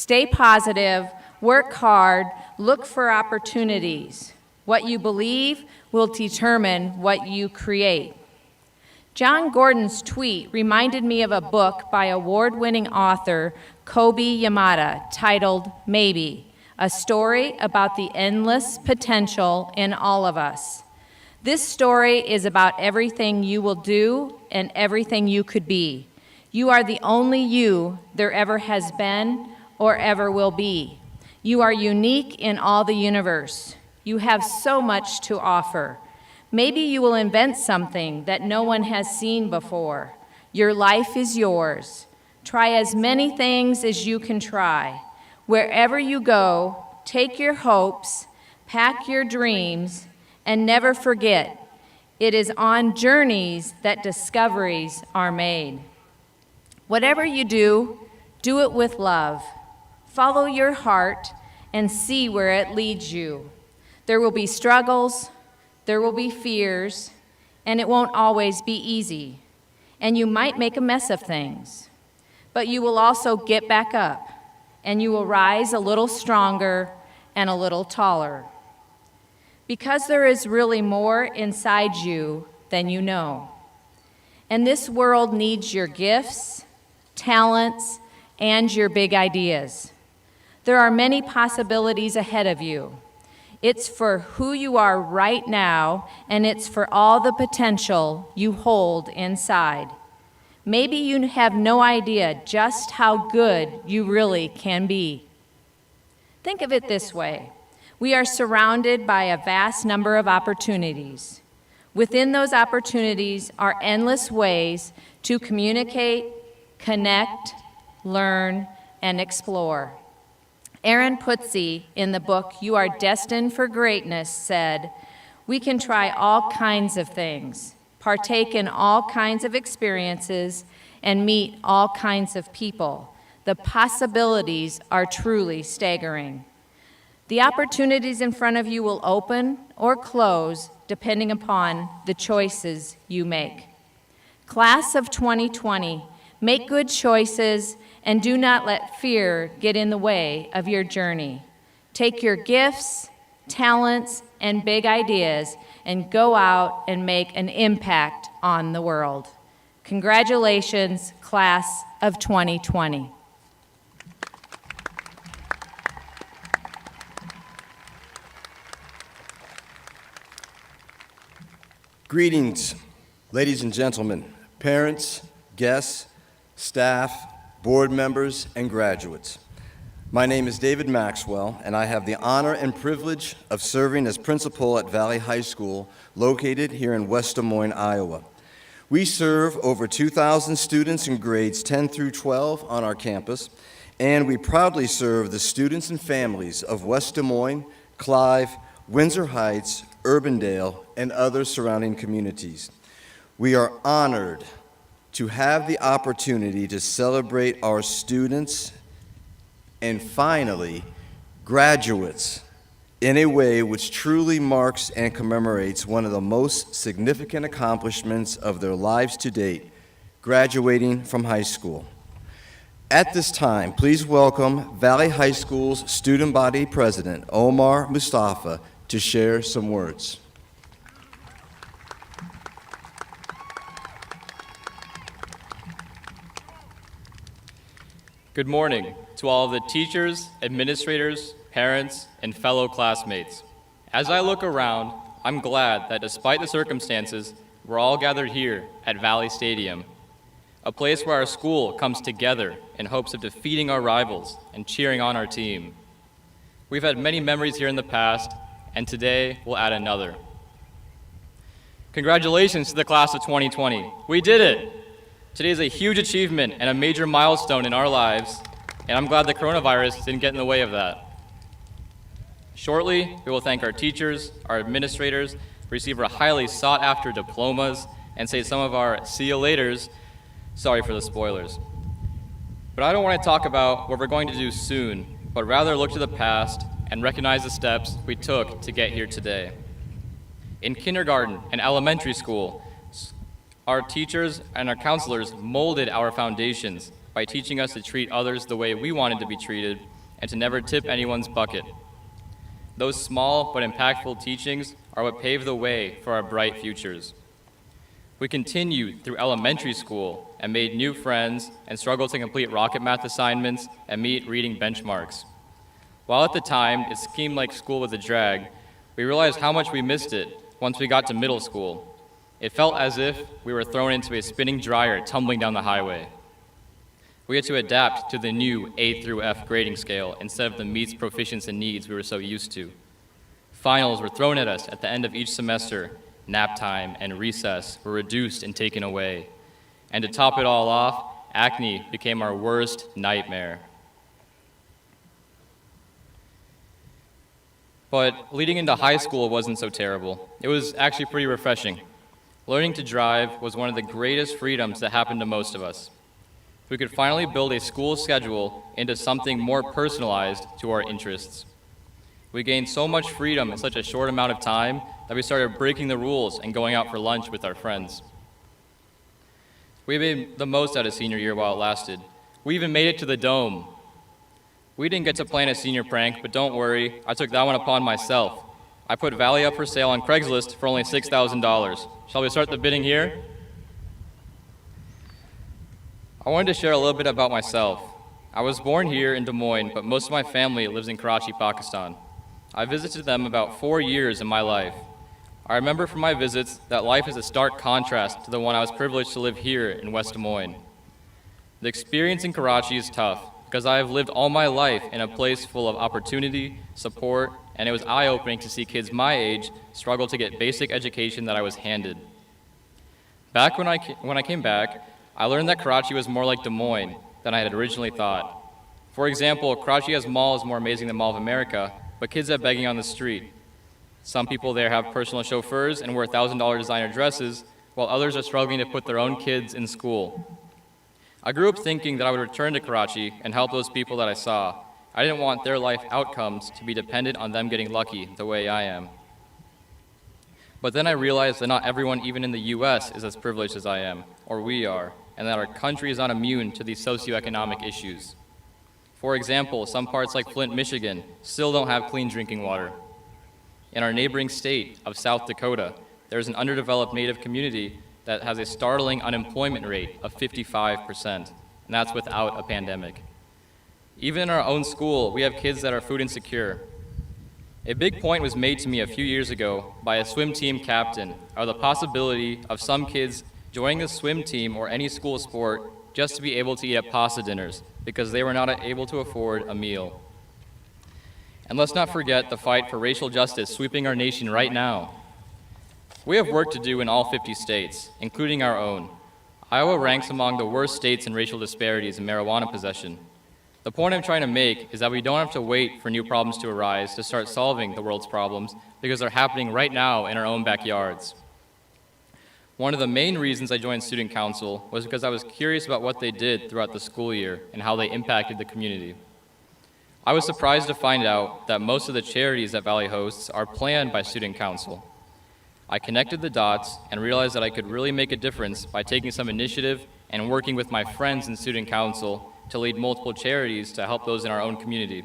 Stay positive, work hard, look for opportunities. What you believe will determine what you create. John Gordon's tweet reminded me of a book by award-winning author Kobe Yamada titled Maybe, a story about the endless potential in all of us. This story is about everything you will do and everything you could be. You are the only you there ever has been or ever will be. You are unique in all the universe. You have so much to offer. Maybe you will invent something that no one has seen before. Your life is yours. Try as many things as you can try. Wherever you go, take your hopes, pack your dreams, and never forget, it is on journeys that discoveries are made. Whatever you do it with love. Follow your heart and see where it leads you. There will be struggles, there will be fears, and it won't always be easy. And you might make a mess of things, but you will also get back up, and you will rise a little stronger and a little taller. Because there is really more inside you than you know. And this world needs your gifts, talents, and your big ideas. There are many possibilities ahead of you. It's for who you are right now, and it's for all the potential you hold inside. Maybe you have no idea just how good you really can be. Think of it this way. We are surrounded by a vast number of opportunities. Within those opportunities are endless ways to communicate, connect, learn, and explore. Aaron Putzi, in the book You Are Destined for Greatness, said, "We can try all kinds of things, partake in all kinds of experiences, and meet all kinds of people. The possibilities are truly staggering." The opportunities in front of you will open or close depending upon the choices you make. Class of 2020, make good choices and do not let fear get in the way of your journey. Take your gifts, talents, and big ideas and go out and make an impact on the world. Congratulations, Class of 2020. Greetings, ladies and gentlemen, parents, guests, staff, board members, and graduates. My name is David Maxwell, and I have the honor and privilege of serving as principal at Valley High School, located here in West Des Moines, Iowa. We serve over 2,000 students in grades 10 through 12 on our campus, and we proudly serve the students and families of West Des Moines, Clive, Windsor Heights, Urbandale, and other surrounding communities. We are honored to have the opportunity to celebrate our students and finally graduates in a way which truly marks and commemorates one of the most significant accomplishments of their lives to date, graduating from high school. At this time, please welcome Valley High School's student body president, Omar Mustafa, to share some words. Good morning to all of the teachers, administrators, parents, and fellow classmates. As I look around, I'm glad that despite the circumstances, we're all gathered here at Valley Stadium, a place where our school comes together in hopes of defeating our rivals and cheering on our team. We've had many memories here in the past, and today we'll add another. Congratulations to the class of 2020. We did it! Today is a huge achievement and a major milestone in our lives, and I'm glad the coronavirus didn't get in the way of that. Shortly, we will thank our teachers, our administrators, receive our highly sought-after diplomas, and say some of our see you laters. Sorry for the spoilers. But I don't want to talk about what we're going to do soon, but rather look to the past and recognize the steps we took to get here today. In kindergarten and elementary school, our teachers and our counselors molded our foundations by teaching us to treat others the way we wanted to be treated and to never tip anyone's bucket. Those small but impactful teachings are what pave the way for our bright futures. We continued through elementary school and made new friends and struggled to complete rocket math assignments and meet reading benchmarks. While at the time it seemed like school was a drag, we realized how much we missed it once we got to middle school. It felt as if we were thrown into a spinning dryer tumbling down the highway. We had to adapt to the new A through F grading scale instead of the meets, proficiency, and needs we were so used to. Finals were thrown at us at the end of each semester. Nap time and recess were reduced and taken away. And to top it all off, acne became our worst nightmare. But leading into high school wasn't so terrible. It was actually pretty refreshing. Learning to drive was one of the greatest freedoms that happened to most of us. We could finally build a school schedule into something more personalized to our interests. We gained so much freedom in such a short amount of time that we started breaking the rules and going out for lunch with our friends. We made the most out of senior year while it lasted. We even made it to the Dome. We didn't get to plan a senior prank, but don't worry, I took that one upon myself. I put Valley up for sale on Craigslist for only $6,000. Shall we start the bidding here? I wanted to share a little bit about myself. I was born here in Des Moines, but most of my family lives in Karachi, Pakistan. I visited them about 4 years in my life. I remember from my visits that life is a stark contrast to the one I was privileged to live here in West Des Moines. The experience in Karachi is tough because I have lived all my life in a place full of opportunity, support, and it was eye-opening to see kids my age struggle to get basic education that I was handed. Back when I came back, I learned that Karachi was more like Des Moines than I had originally thought. For example, Karachi has malls more amazing than Mall of America, but kids are begging on the street. Some people there have personal chauffeurs and wear $1,000 designer dresses, while others are struggling to put their own kids in school. I grew up thinking that I would return to Karachi and help those people that I saw. I didn't want their life outcomes to be dependent on them getting lucky the way I am. But then I realized that not everyone, even in the US, is as privileged as I am, or we are, and that our country is not immune to these socioeconomic issues. For example, some parts like Flint, Michigan, still don't have clean drinking water. In our neighboring state of South Dakota, there's an underdeveloped Native community that has a startling unemployment rate of 55%, and that's without a pandemic. Even in our own school, we have kids that are food insecure. A big point was made to me a few years ago by a swim team captain of the possibility of some kids joining the swim team or any school sport just to be able to eat at pasta dinners because they were not able to afford a meal. And let's not forget the fight for racial justice sweeping our nation right now. We have work to do in all 50 states, including our own. Iowa ranks among the worst states in racial disparities in marijuana possession. The point I'm trying to make is that we don't have to wait for new problems to arise to start solving the world's problems because they're happening right now in our own backyards. One of the main reasons I joined Student Council was because I was curious about what they did throughout the school year and how they impacted the community. I was surprised to find out that most of the charities that Valley hosts are planned by Student Council. I connected the dots and realized that I could really make a difference by taking some initiative and working with my friends in Student Council to lead multiple charities to help those in our own community.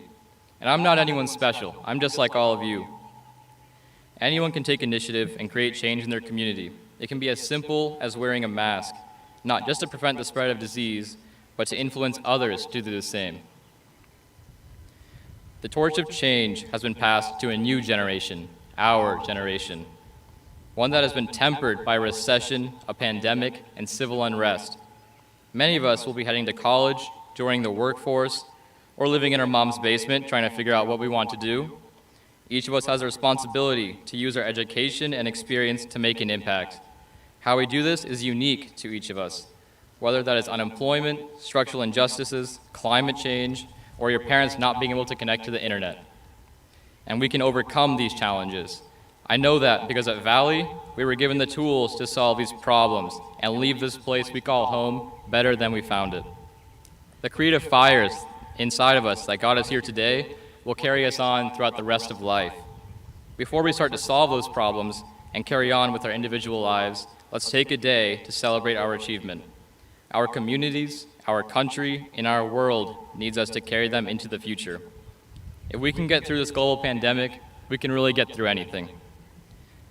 And I'm not anyone special. I'm just like all of you. Anyone can take initiative and create change in their community. It can be as simple as wearing a mask, not just to prevent the spread of disease, but to influence others to do the same. The torch of change has been passed to a new generation, our generation, one that has been tempered by recession, a pandemic, and civil unrest. Many of us will be heading to college, joining the workforce, or living in our mom's basement trying to figure out what we want to do. Each of us has a responsibility to use our education and experience to make an impact. How we do this is unique to each of us, whether that is unemployment, structural injustices, climate change, or your parents not being able to connect to the internet. And we can overcome these challenges. I know that because at Valley, we were given the tools to solve these problems and leave this place we call home better than we found it. The creative fires inside of us that got us here today will carry us on throughout the rest of life. Before we start to solve those problems and carry on with our individual lives, let's take a day to celebrate our achievement. Our communities, our country, and our world needs us to carry them into the future. If we can get through this global pandemic, we can really get through anything.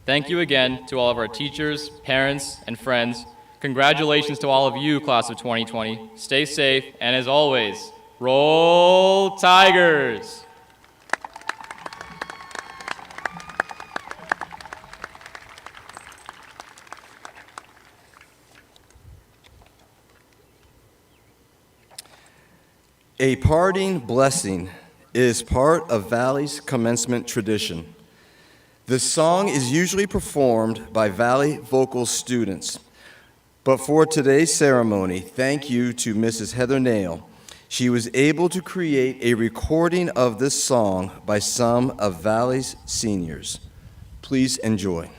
Thank you again to all of our teachers, parents, and friends. Congratulations to all of you, class of 2020. Stay safe, and as always, roll Tigers! A parting blessing is part of Valley's commencement tradition. The song is usually performed by Valley vocal students. But for today's ceremony, thank you to Mrs. Heather Nail. She was able to create a recording of this song by some of Valley's seniors. Please enjoy.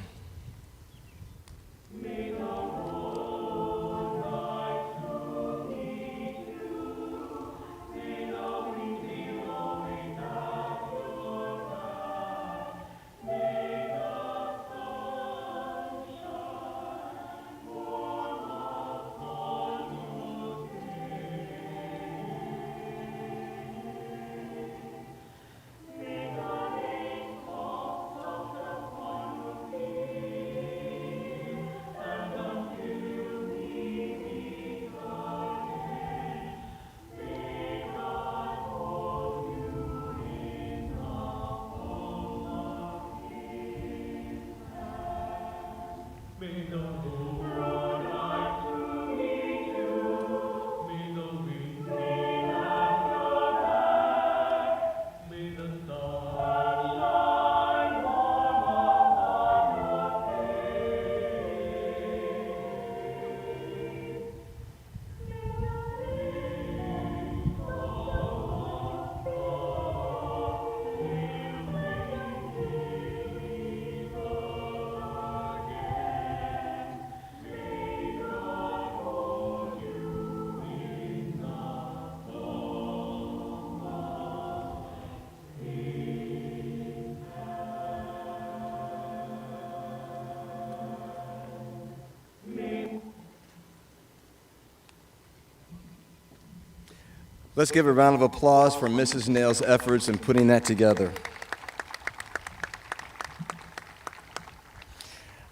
Let's give a round of applause for Mrs. Nail's efforts in putting that together.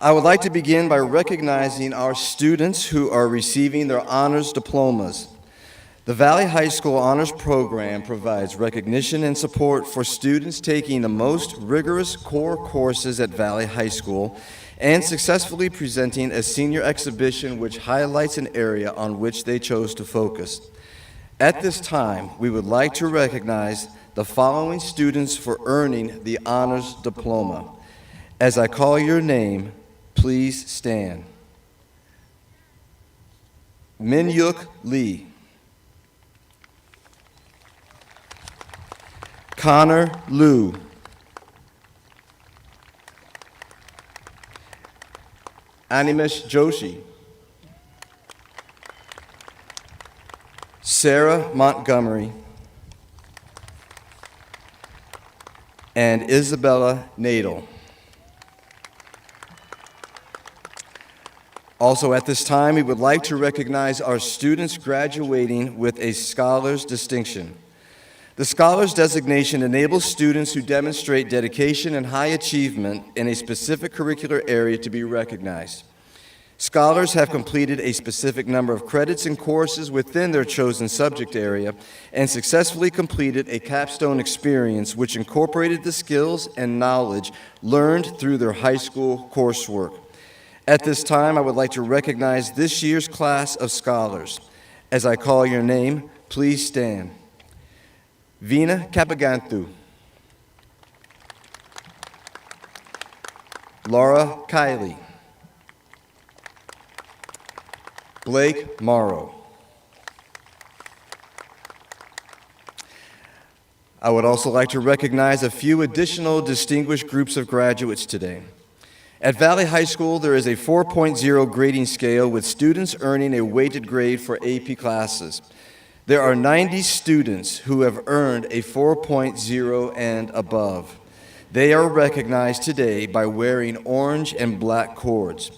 I would like to begin by recognizing our students who are receiving their honors diplomas. The Valley High School Honors Program provides recognition and support for students taking the most rigorous core courses at Valley High School and successfully presenting a senior exhibition which highlights an area on which they chose to focus. At this time, we would like to recognize the following students for earning the honors diploma. As I call your name, please stand. Min-yuk Lee. Connor Liu. Animesh Joshi. Sarah Montgomery, and Isabella Nadel. Also at this time, we would like to recognize our students graduating with a Scholar's Distinction. The Scholar's designation enables students who demonstrate dedication and high achievement in a specific curricular area to be recognized. Scholars have completed a specific number of credits and courses within their chosen subject area and successfully completed a capstone experience which incorporated the skills and knowledge learned through their high school coursework. At this time, I would like to recognize this year's class of scholars. As I call your name, please stand. Vina Kapaganthu. Laura Kiley. Blake Morrow. I would also like to recognize a few additional distinguished groups of graduates today. At Valley High School, there is a 4.0 grading scale with students earning a weighted grade for AP classes. There are 90 students who have earned a 4.0 and above. They are recognized today by wearing orange and black cords.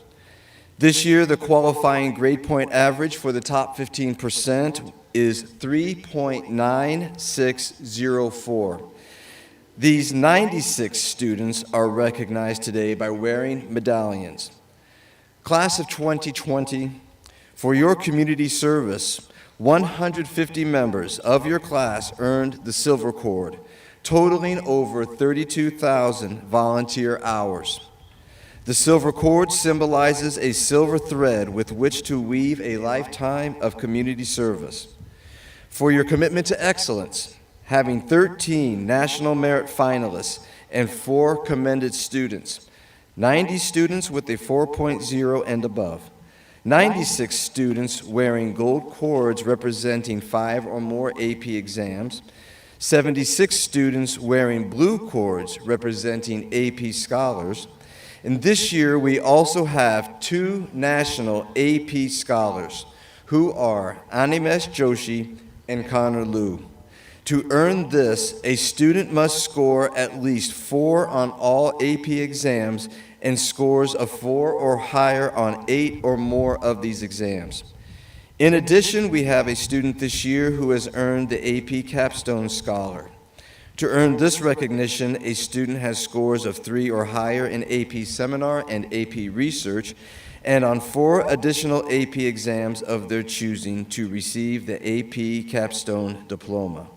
This year, the qualifying grade point average for the top 15% is 3.9604. These 96 students are recognized today by wearing medallions. Class of 2020, for your community service, 150 members of your class earned the Silver Cord, totaling over 32,000 volunteer hours. The Silver Cord symbolizes a silver thread with which to weave a lifetime of community service. For your commitment to excellence, having 13 National Merit finalists and 4 commended students, 90 students with a 4.0 and above, 96 students wearing gold cords representing 5 or more AP exams, 76 students wearing blue cords representing AP scholars, and this year we also have 2 national AP scholars who are Animesh Joshi and Connor Liu. To earn this, a student must score at least 4 on all AP exams and scores of 4 or higher on 8 or more of these exams. In addition, we have a student this year who has earned the AP Capstone Scholar. To earn this recognition, a student has scores of 3 or higher in AP Seminar and AP Research, and on 4 additional AP exams of their choosing to receive the AP Capstone Diploma.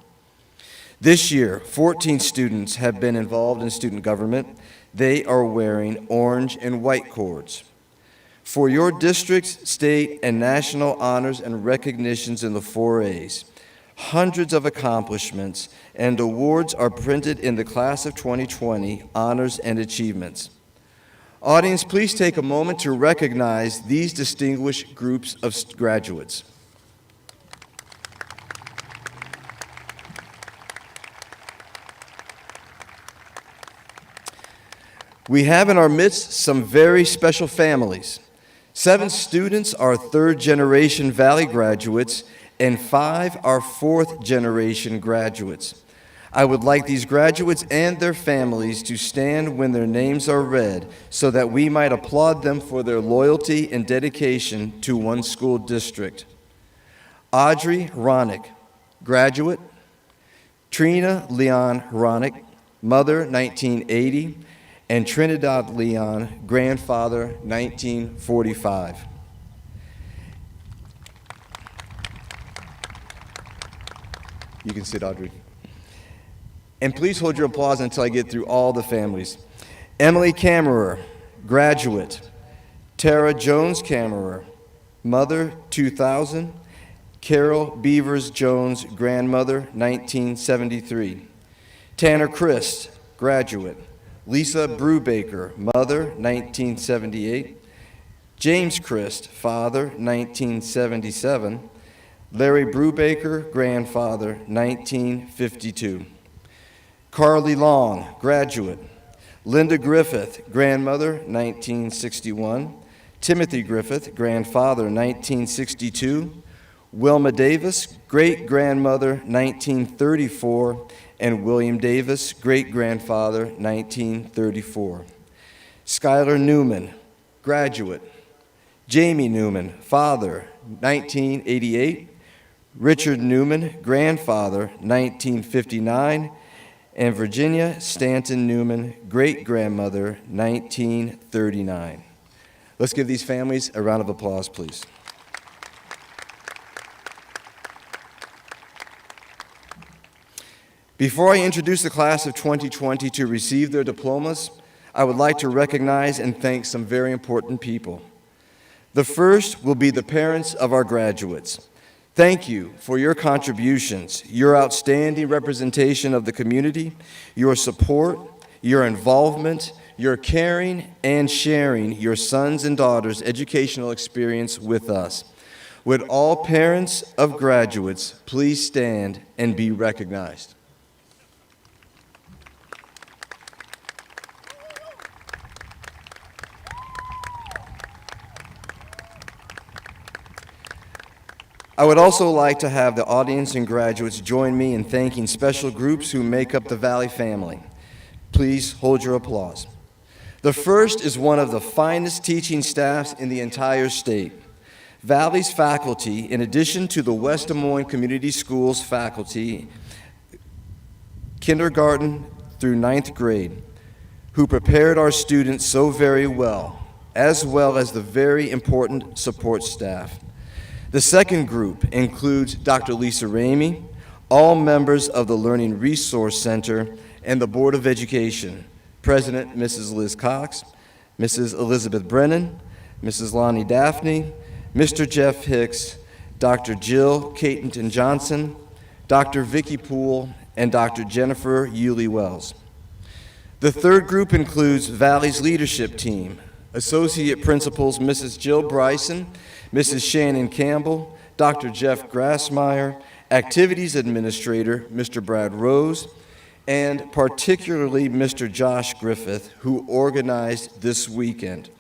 This year, 14 students have been involved in student government. They are wearing orange and white cords. For your district's, state, and national honors and recognitions in the 4As, hundreds of accomplishments and awards are printed in the Class of 2020 Honors and Achievements. Audience, please take a moment to recognize these distinguished groups of graduates. We have in our midst some very special families. 7 students are third-generation Valley graduates, and 5 are fourth-generation graduates. I would like these graduates and their families to stand when their names are read so that we might applaud them for their loyalty and dedication to one school district. Audrey Ronick, graduate. Trina Leon Ronick, mother, 1980, and Trinidad Leon, grandfather, 1945. You can sit, Audrey. And please hold your applause until I get through all the families. Emily Kammerer, graduate. Tara Jones Kammerer, mother, 2000. Carol Beavers Jones, grandmother, 1973. Tanner Christ, graduate. Lisa Brubaker, mother, 1978. James Christ, father, 1977. Larry Brubaker, grandfather, 1952. Carly Long, graduate. Linda Griffith, grandmother, 1961. Timothy Griffith, grandfather, 1962. Wilma Davis, great-grandmother, 1934. And William Davis, great-grandfather, 1934. Skylar Newman, graduate. Jamie Newman, father, 1988. Richard Newman, grandfather, 1959. And Virginia Stanton Newman, great-grandmother, 1939. Let's give these families a round of applause, please. Before I introduce the class of 2020 to receive their diplomas, I would like to recognize and thank some very important people. The first will be the parents of our graduates. Thank you for your contributions, your outstanding representation of the community, your support, your involvement, your caring, and sharing your sons' and daughters' educational experience with us. Would all parents of graduates please stand and be recognized? I would also like to have the audience and graduates join me in thanking special groups who make up the Valley family. Please hold your applause. The first is one of the finest teaching staffs in the entire state. Valley's faculty, in addition to the West Des Moines Community Schools faculty, kindergarten through 9th grade, who prepared our students so very well as the very important support staff. The second group includes Dr. Lisa Ramey, all members of the Learning Resource Center, and the Board of Education, President Mrs. Liz Cox, Mrs. Elizabeth Brennan, Mrs. Lonnie Daphne, Mr. Jeff Hicks, Dr. Jill Catenton Johnson, Dr. Vicki Poole, and Dr. Jennifer Yulee Wells. The third group includes Valley's leadership team, Associate Principals Mrs. Jill Bryson, Mrs. Shannon Campbell, Dr. Jeff Grassmeyer, Activities Administrator Mr. Brad Rose, and particularly Mr. Josh Griffith, who organized this weekend.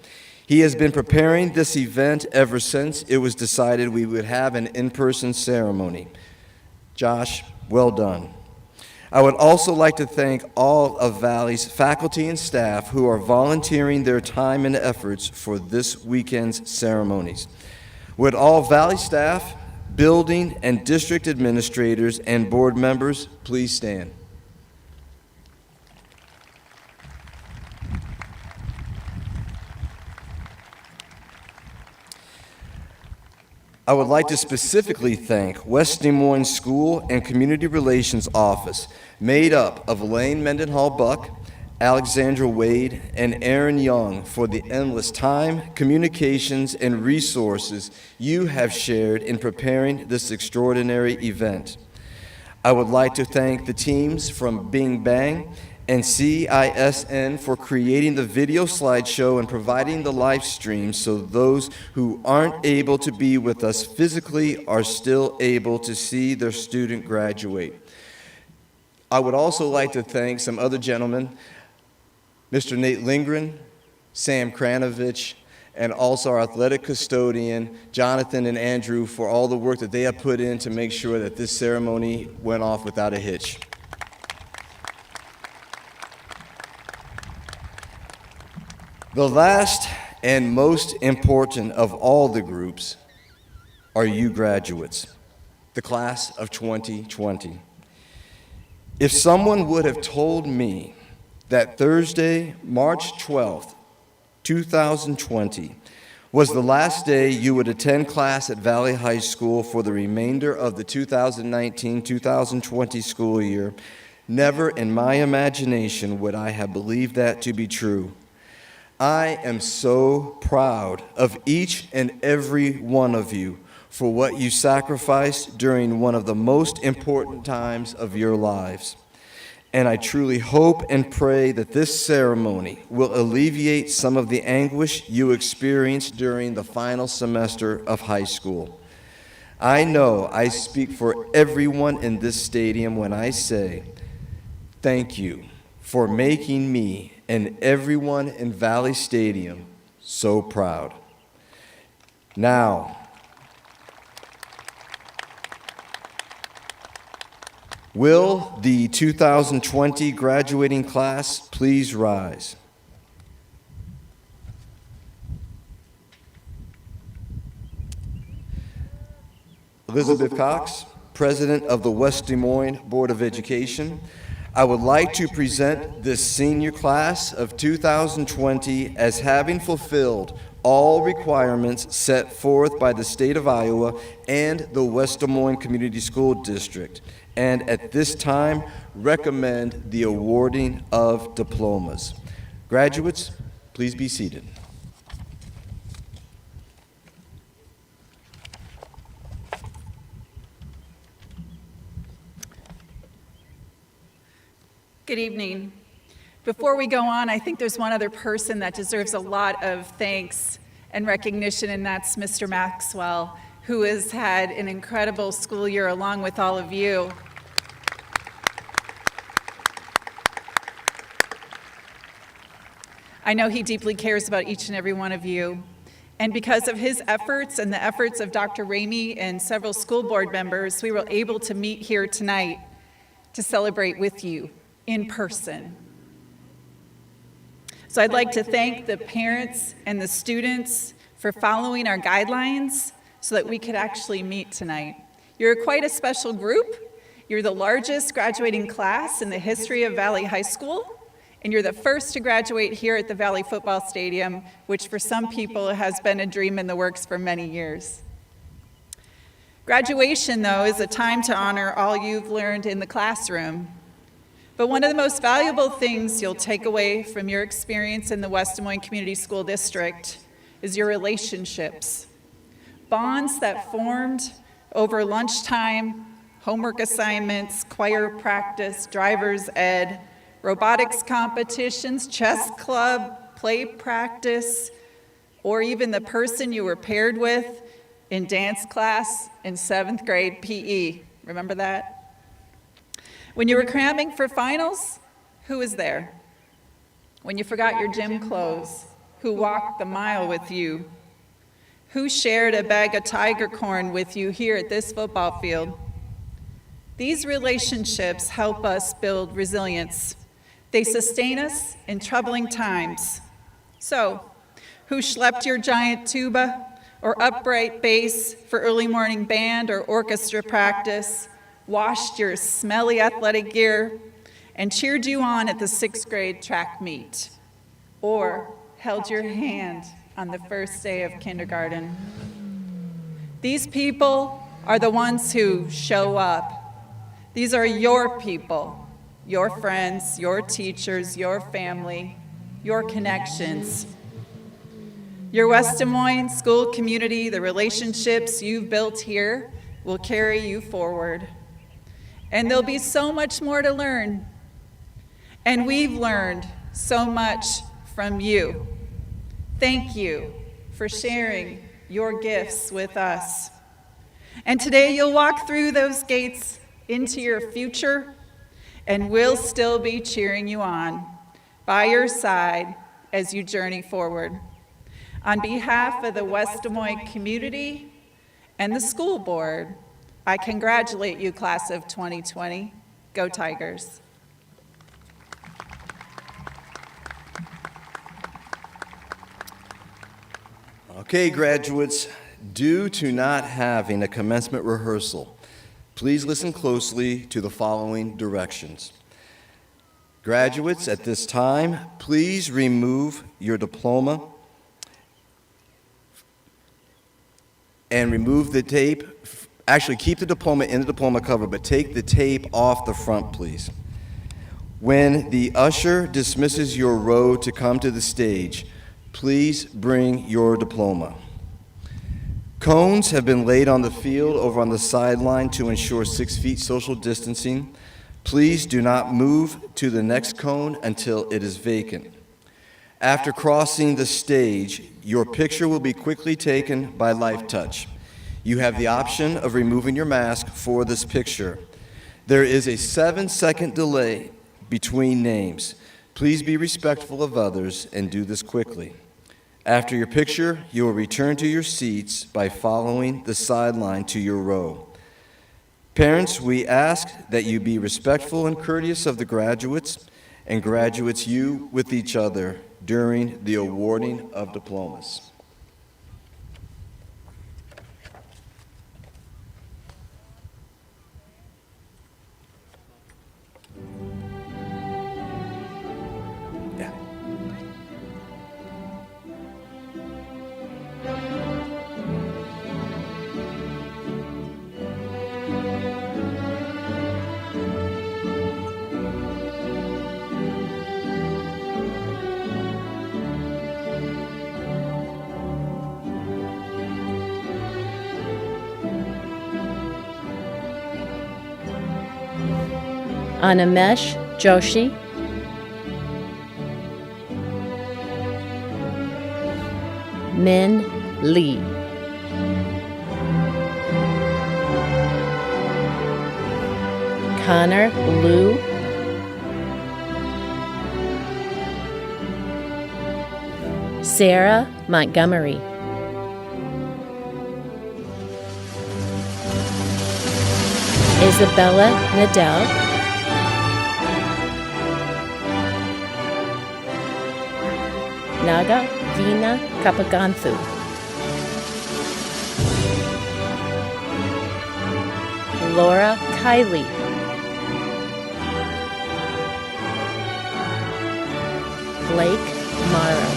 He has been preparing this event ever since it was decided we would have an in-person ceremony. Josh, well done. I would also like to thank all of Valley's faculty and staff who are volunteering their time and efforts for this weekend's ceremonies. Would all Valley staff, building and district administrators, and board members please stand? I would like to specifically thank West Des Moines School and Community Relations Office, made up of Elaine Mendenhall Buck, Alexandra Wade, and Aaron Young, for the endless time, communications, and resources you have shared in preparing this extraordinary event. I would like to thank the teams from Bing Bang and CISN for creating the video slideshow and providing the live stream so those who aren't able to be with us physically are still able to see their student graduate. I would also like to thank some other gentlemen, Mr. Nate Lindgren, Sam Kranovich, and also our athletic custodian, Jonathan and Andrew, for all the work that they have put in to make sure that this ceremony went off without a hitch. The last and most important of all the groups are you graduates, the class of 2020. If someone would have told me that Thursday, March 12th, 2020, was the last day you would attend class at Valley High School for the remainder of the 2019-2020 school year, never in my imagination would I have believed that to be true. I am so proud of each and every one of you for what you sacrificed during one of the most important times of your lives. And I truly hope and pray that this ceremony will alleviate some of the anguish you experienced during the final semester of high school. I know I speak for everyone in this stadium when I say, thank you for making me and everyone in Valley Stadium so proud. Now, will the 2020 graduating class please rise? Elizabeth Cox, President of the West Des Moines Board of Education, I would like to present this senior class of 2020 as having fulfilled all requirements set forth by the state of Iowa and the West Des Moines Community School District, and at this time recommend the awarding of diplomas. Graduates, please be seated. Good evening. Before we go on, I think there's one other person that deserves a lot of thanks and recognition, and that's Mr. Maxwell, who has had an incredible school year along with all of you. I know he deeply cares about each and every one of you. And because of his efforts and the efforts of Dr. Ramey and several school board members, we were able to meet here tonight to celebrate with you in person. So I'd like to thank the parents and the students for following our guidelines so that we could actually meet tonight. You're quite a special group, You're the largest graduating class in the history of Valley High School, and you're the first to graduate here at the Valley Football Stadium, which for some people has been a dream in the works for many years. Graduation, though, is a time to honor all you've learned in the classroom. But one of the most valuable things you'll take away from your experience in the West Des Moines Community School District is your relationships. Bonds that formed over lunchtime, homework assignments, choir practice, driver's ed, robotics competitions, chess club, play practice, or even the person you were paired with in dance class in 7th grade PE. Remember that? When you were cramming for finals, who was there? When you forgot your gym clothes, who walked the mile with you? Who shared a bag of tiger corn with you here at this football field? These relationships help us build resilience. They sustain us in troubling times. So, who schlepped your giant tuba or upright bass for early morning band or orchestra practice, washed your smelly athletic gear, and cheered you on at the 6th grade track meet? Or held your hand on the first day of kindergarten? These people are the ones who show up. These are your people. Your friends, your teachers, your family, your connections. Your West Des Moines school community, the relationships you've built here will carry you forward. And there'll be so much more to learn. And we've learned so much from you. Thank you for sharing your gifts with us. And today you'll walk through those gates into your future, and we'll still be cheering you on by your side as you journey forward. On behalf of the West Des Moines community and the school board, I congratulate you, class of 2020. Go Tigers. Okay, graduates, due to not having a commencement rehearsal, please listen closely to the following directions. Graduates, at this time, please remove your diploma and remove the tape. Actually, keep the diploma in the diploma cover, but take the tape off the front, please. When the usher dismisses your row to come to the stage, please bring your diploma. Cones have been laid on the field over on the sideline to ensure 6 feet social distancing. Please do not move to the next cone until it is vacant. After crossing the stage, your picture will be quickly taken by Life Touch. You have the option of removing your mask for this picture. There is a 7-second delay between names. Please be respectful of others and do this quickly. After your picture, you will return to your seats by following the sideline to your row. Parents, we ask that you be respectful and courteous of the graduates, and graduates you with each other during the awarding of diplomas. Animesh Joshi, Min Lee, Connor Liu, Sarah Montgomery, Isabella Nadell, Naga Vina Kapaganthu, Laura Kiley, Blake Morrow.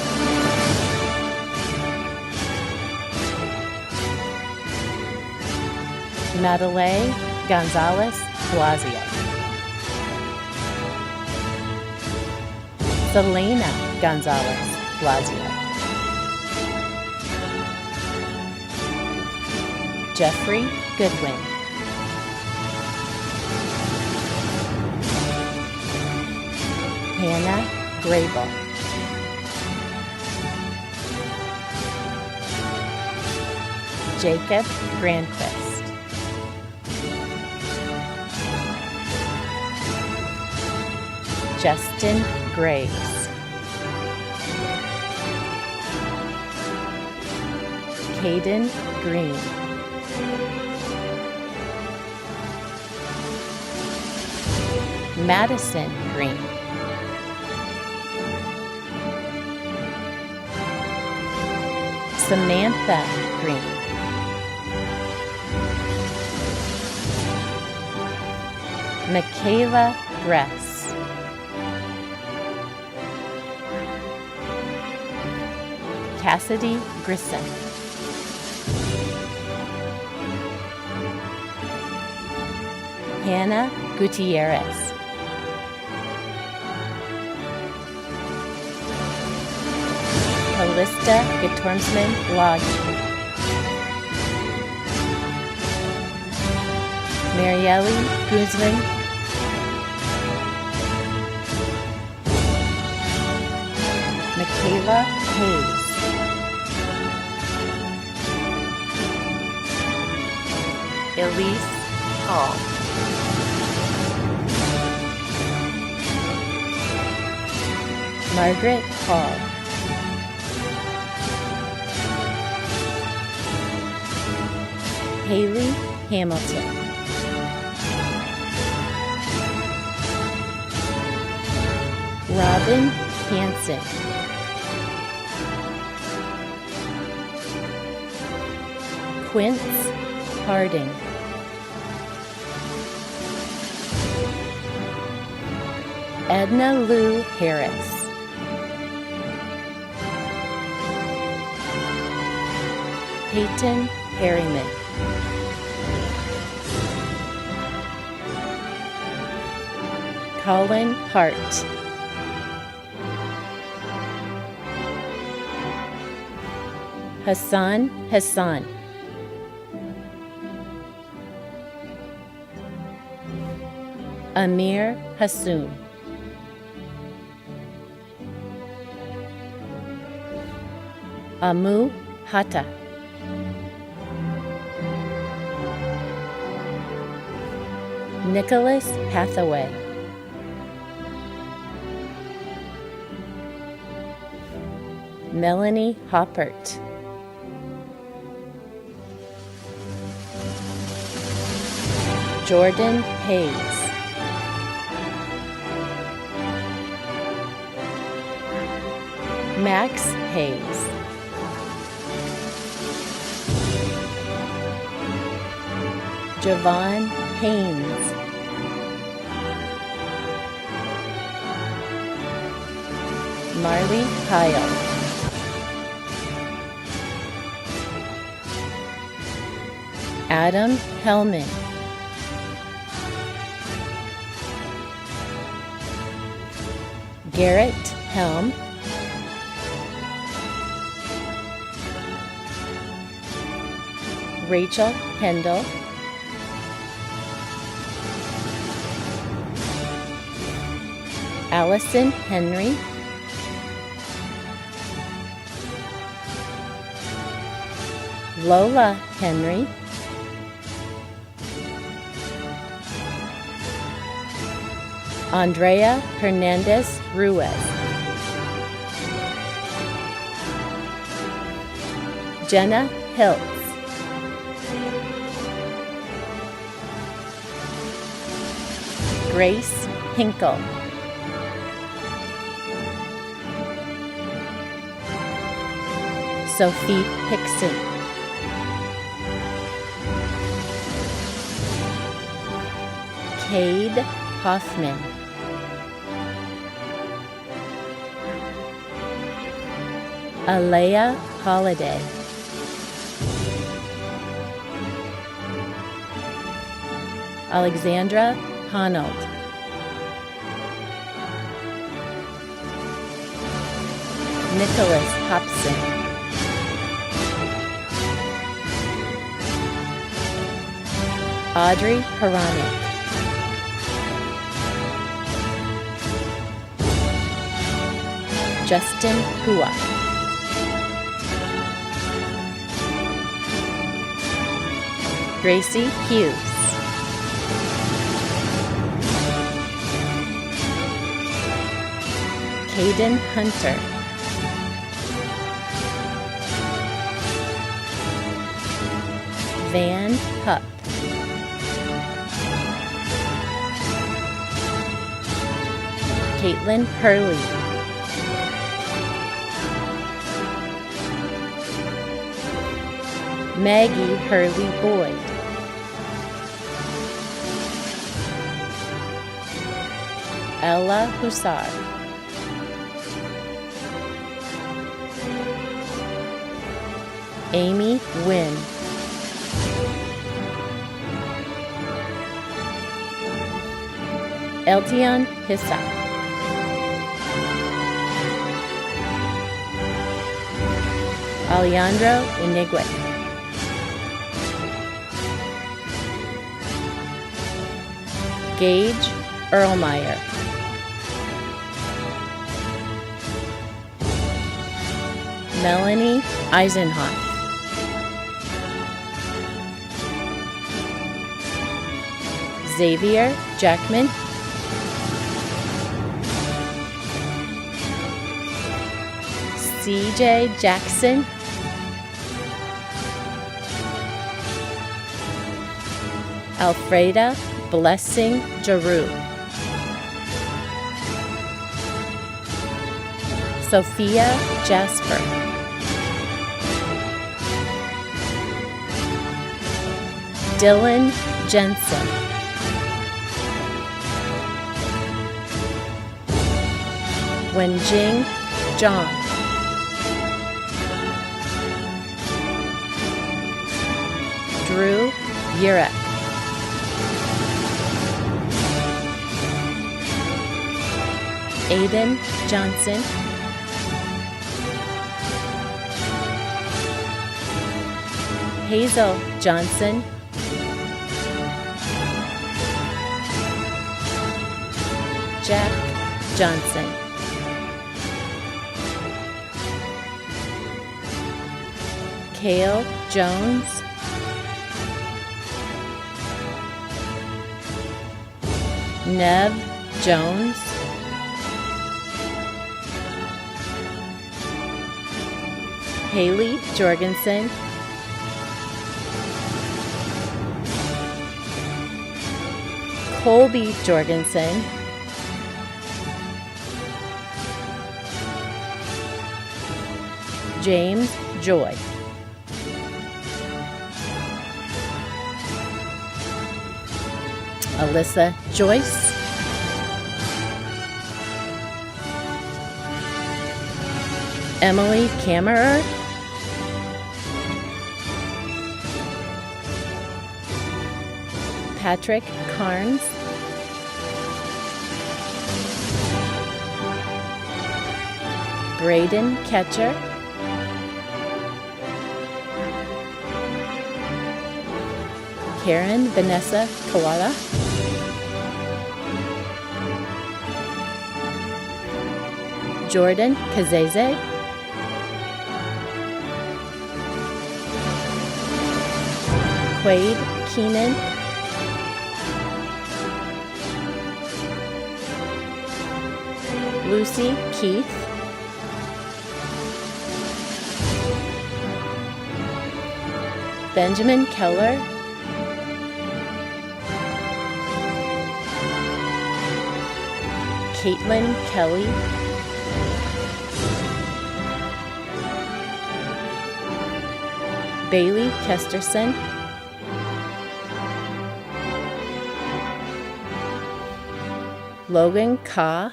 Madeleine Gonzalez Blasio. Selena Gonzalez Blasio. Jeffrey Goodwin. Hannah Grable. Jacob Grandquist. Justin Graves. Caden Green. Madison Green. Samantha Green. Michaela Gress. Cassidy Grissom. Hannah Gutierrez. Callista Getormsman Loggy. Marielle Guzman. Michaela Hayes. Elise Hall. Margaret Hall. Haley Hamilton. Robin Hansen. Quince Harding. Edna Lou Harris. Peyton Harriman. Colin Hart. Hassan Hassan. Amir Hassoun. Amu Hatta. Nicholas Hathaway. Melanie Hoppert. Jordan Hayes. Max Hayes. Javon Haynes. Marley Kyle. Adam Hellman. Garrett Helm. Rachel Kendall. Allison Henry. Lola Henry. Andrea Hernandez Ruiz. Jenna Hiltz. Grace Hinkle. Sophie Hickson. Cade Hoffman. Alea Holiday, Alexandra Honold, Nicholas Hobson, Audrey Haranek, Justin Hua, Gracie Hughes, Caden Hunter, Van Hupp, Caitlin Hurley, Maggie Hurley Boyd, Ella Hussar, Amy Wynn, Eltion Hissa, Alejandro Inigwe, Gage Erlmeyer, Melanie Eisenhoff, Xavier Jackman, CJ Jackson, Alfreda Blessing Giroux, Sophia Jasper, Dylan Jensen, Wenjing Zhang, Drew Urek, Aiden Johnson, Hazel Johnson, Jack Johnson, Kale Jones, Nev Jones, Haley Jorgensen, Colby Jorgensen, James Joy, Alyssa Joyce, Emily Kammerer, Patrick Carnes, Braden Ketcher, Karen Vanessa Kawala, Jordan Kazeze, Quade Keenan, Lucy Keith, Benjamin Keller, Caitlin Kelly, Bailey Kesterson, Logan Ka,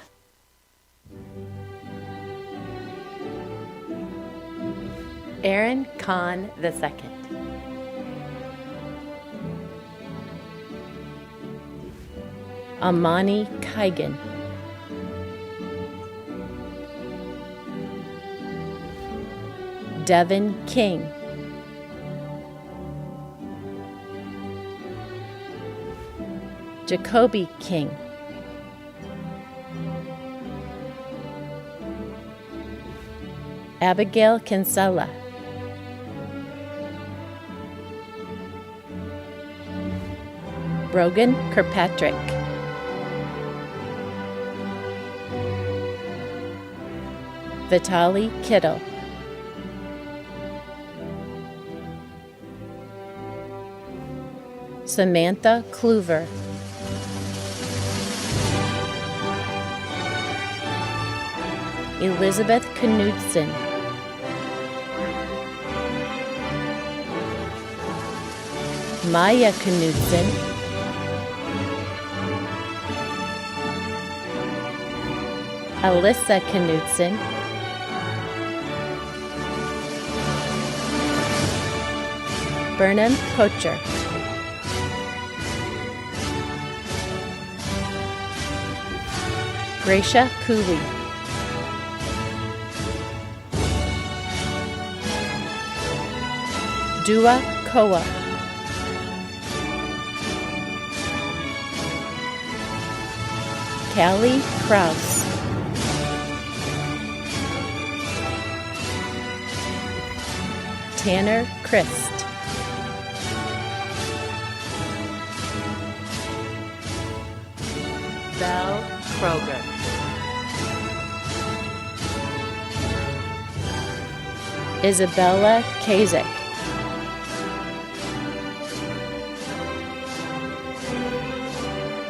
Aaron Kahn II. Amani Kigan. Devin King. Jacoby King. Abigail Kinsella. Brogan Kirkpatrick. Vitali Kittle. Samantha Kluver. Elizabeth Knudsen. Maya Knudsen. Alyssa Knudsen. Burnham Pocher. Gracia Cooley. Dua Koa. Callie Kraus. Tanner Christ. Belle Kroger. Isabella Kazak.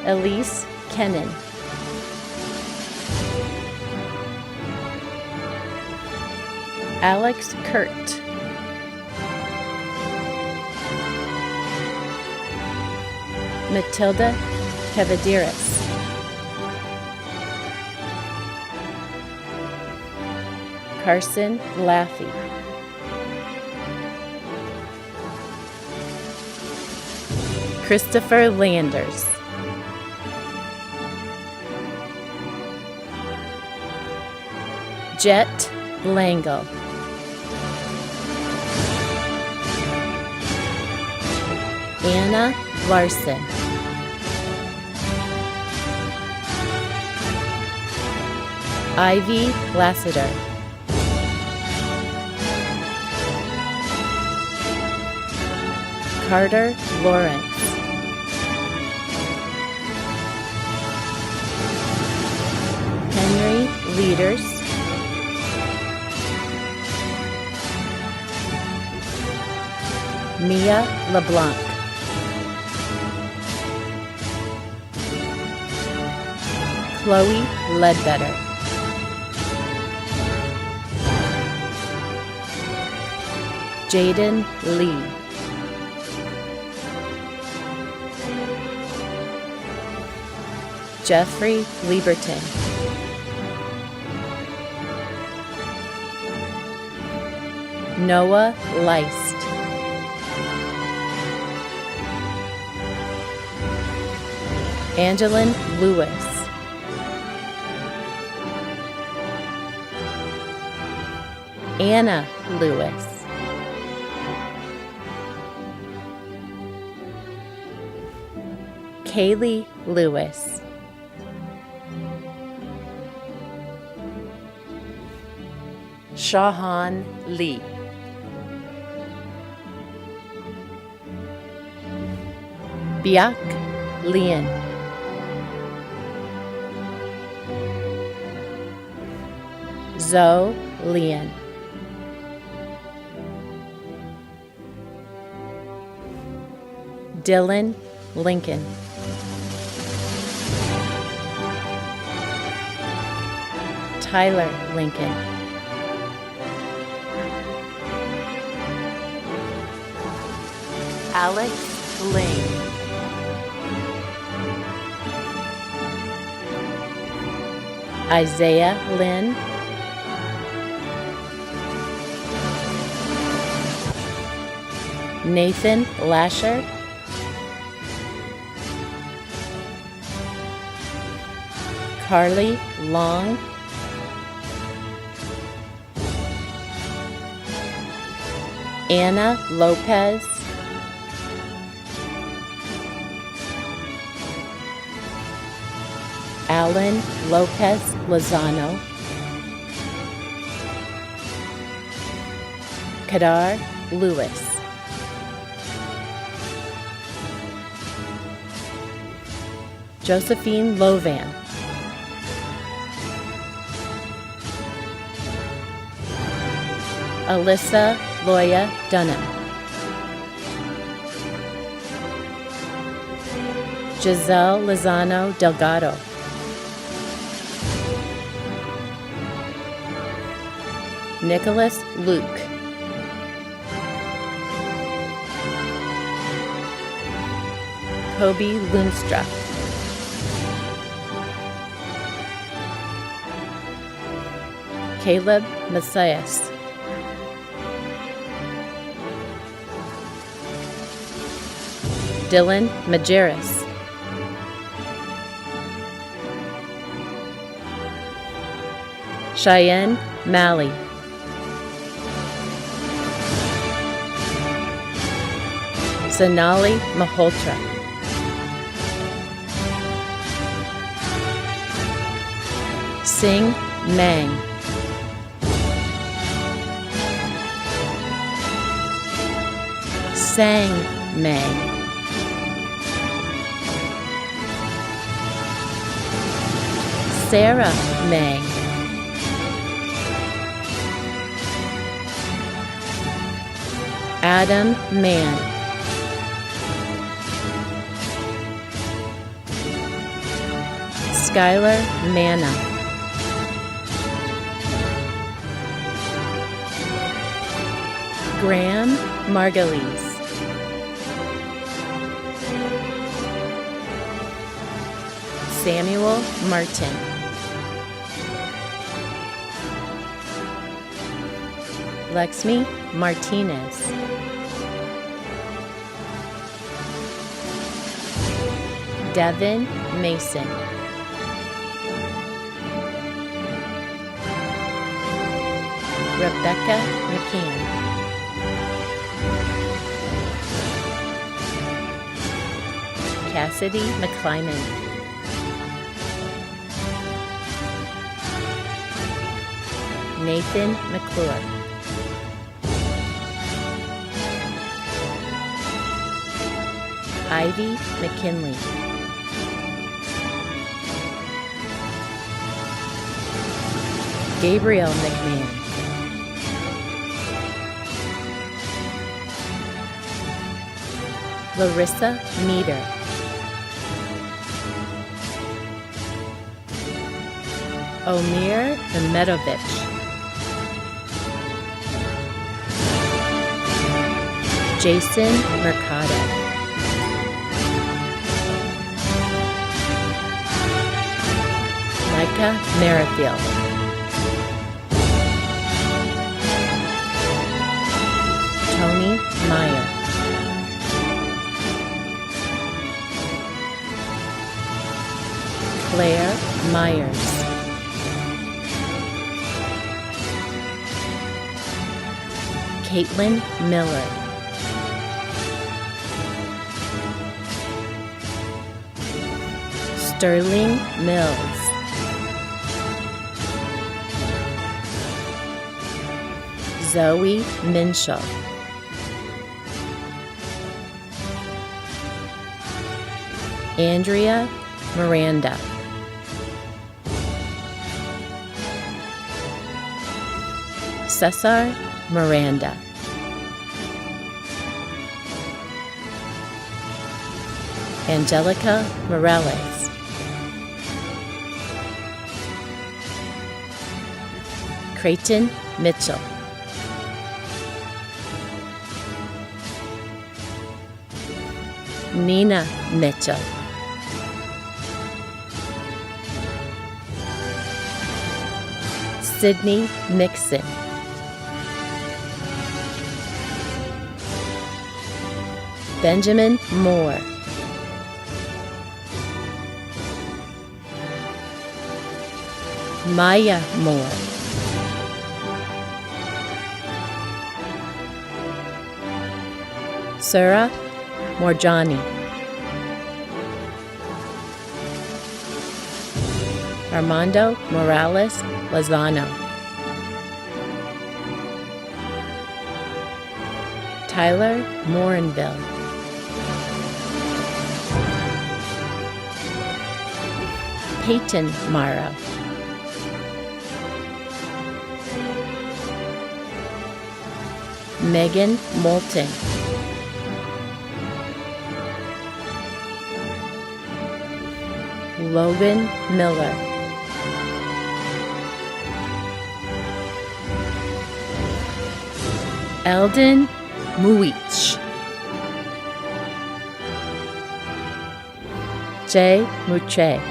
Elise Kennan. Alex Kurt. Matilda Cavadiris. Carson Laffey. Christopher Landers. Jet Langle. Anna Larson. Ivy Lassiter. Carter Lawrence. Henry Leaders. Mia LeBlanc. Chloe Ledbetter. Jaden Lee. Jeffrey Lieberton. Noah Leist. Angeline Lewis. Anna Lewis. Kaylee Lewis. Shahan Lee. Biak Lian. Zoe Lian. Dylan Lincoln. Tyler Lincoln. Alex Lane. Isaiah Lynn. Nathan Lasher, Carly Long, Anna Lopez, Alan Lopez Lozano, Kadar Lewis, Josephine Lovan, Alyssa Loya Dunham, Giselle Lozano Delgado, Nicholas Luke, Kobe Loonstra, Caleb Messias, Dylan Majerus, Cheyenne Malley, Sonali Malhotra, Sing Mang, Sang Mang, Sarah Mang, Adam Mann, Skylar Manna, Graham Margulies, Samuel Martin, Lexmi Martinez, Devin Mason, Rebecca McCann, Cassidy McClyman, Nathan McClure, Ivy McKinley, Gabriel McMahon, Larissa Meader, Omir Mehmedovich, Jason Mercado, Micah Merrifield, Tony Meyer, Claire Myers, Caitlin Miller, Sterling Mills, Zoe Minshall, Andrea Miranda, Cesar Miranda, Angelica Morales, Creighton Mitchell, Nina Mitchell, Sydney Mixon, Benjamin Moore. Maya Moore. Sura Morjani. Armando Morales Lozano. Tyler Morinville. Peyton Morrow. Megan Moulton. Logan Miller. Eldon Muich. Jay Muche.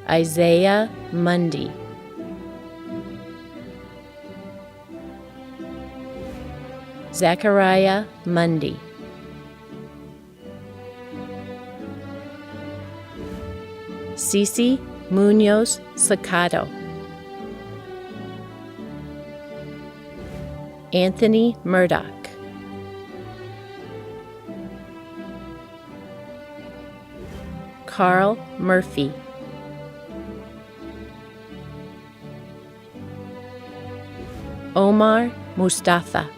Isaiah Mundy. Zachariah Mundy. Cece Munoz Sacato. Anthony Murdoch. Carl Murphy. Omar Mustafa.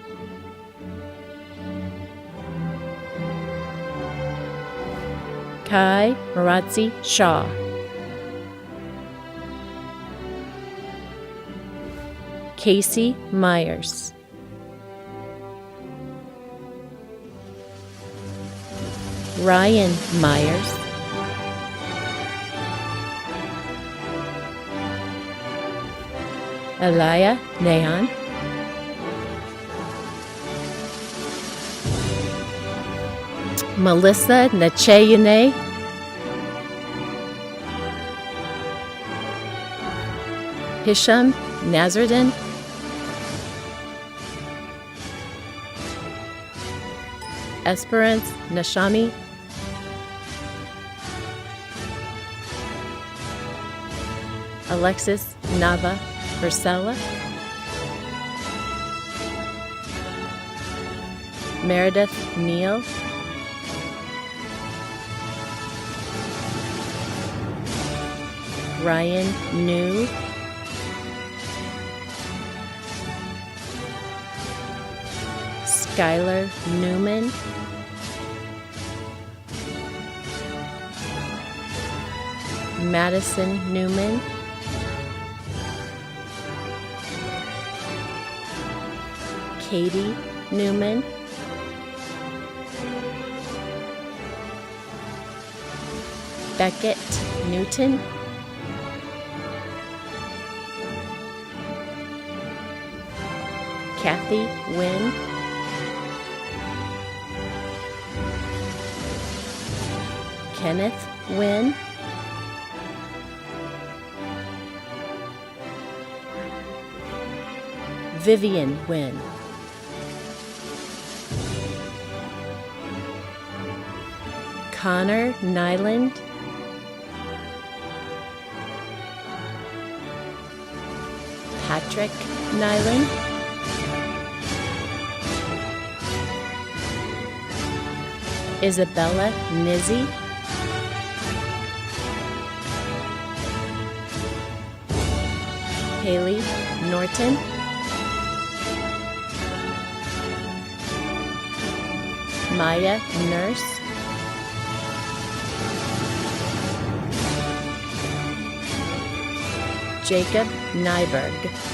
Kai Marazzi Shaw. Casey Myers. Ryan Myers. Elia Nahan. Melissa Nachayane. Hisham Nazardin. Esperance Nashami. Alexis Nava Ursela. Meredith Neal. Ryan New. Skylar Newman. Madison Newman. Katie Newman. Beckett Newton. Kathy Wynn. Kenneth Wynn. Vivian Wynn. Connor Nyland. Patrick Nyland. Isabella Nizzi. Haley Norton. Maya Nurse. Jacob Nyberg.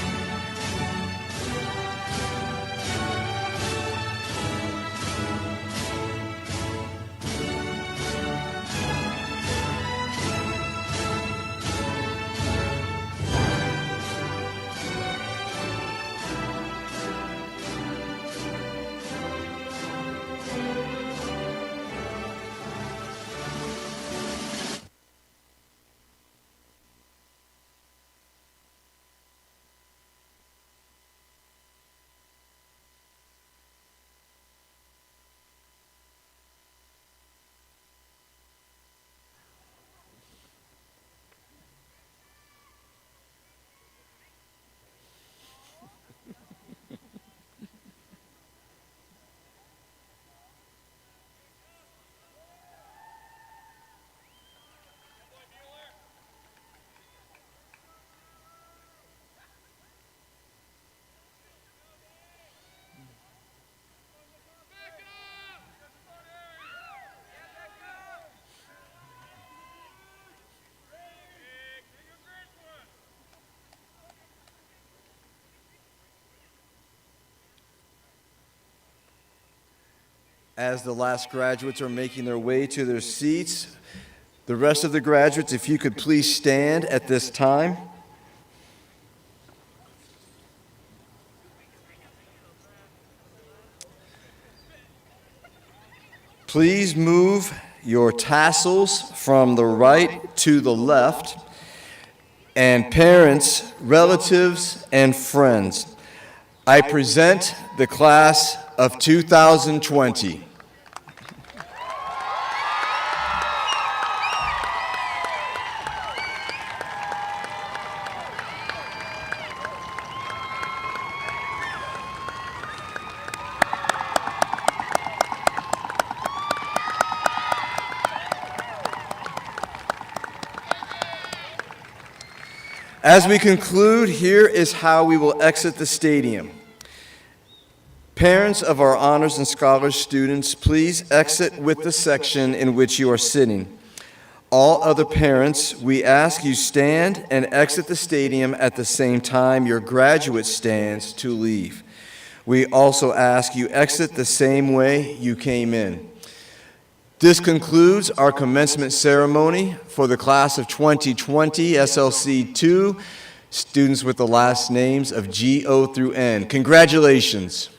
As the last graduates are making their way to their seats, the rest of the graduates, if you could please stand at this time. Please move your tassels from the right to the left. And parents, relatives, and friends, I present the class of 2020. As we conclude, here is how we will exit the stadium. Parents of our honors and scholars students, please exit with the section in which you are sitting. All other parents, we ask you stand and exit the stadium at the same time your graduate stands to leave. We also ask you exit the same way you came in. This concludes our commencement ceremony for the class of 2020 SLC 2, students with the last names of G-O through N. Congratulations.